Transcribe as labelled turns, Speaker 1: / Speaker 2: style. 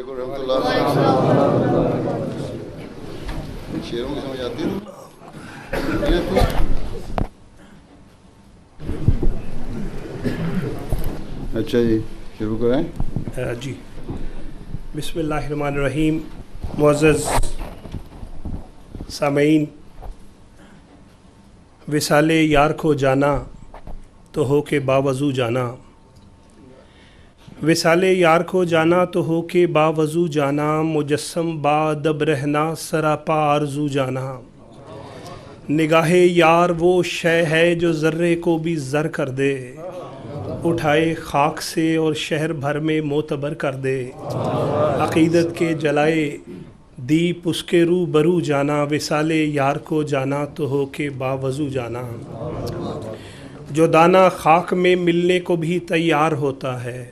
Speaker 1: علیکم رحمۃ اللہ. شیروں کی سمجھ آتی ہے؟ اچھا جی شروع کریں.
Speaker 2: جی بسم اللہ الرحمن الرحیم. معزز سامعین، وصال یار کو جانا تو ہو کے باوضو جانا، وصال یار کو جانا تو ہو کے باوضو جانا، مجسم بادب رہنا سراپا آرزو جانا. نگاہ یار وہ شے ہے جو ذرے کو بھی زر کر دے، اٹھائے خاک سے اور شہر بھر میں معتبر کر دے. عقیدت کے جلائے دیپ اس کے رو برو جانا، وصال یار کو جانا تو ہو کے باوضو جانا. جو دانہ خاک میں ملنے کو بھی تیار ہوتا ہے،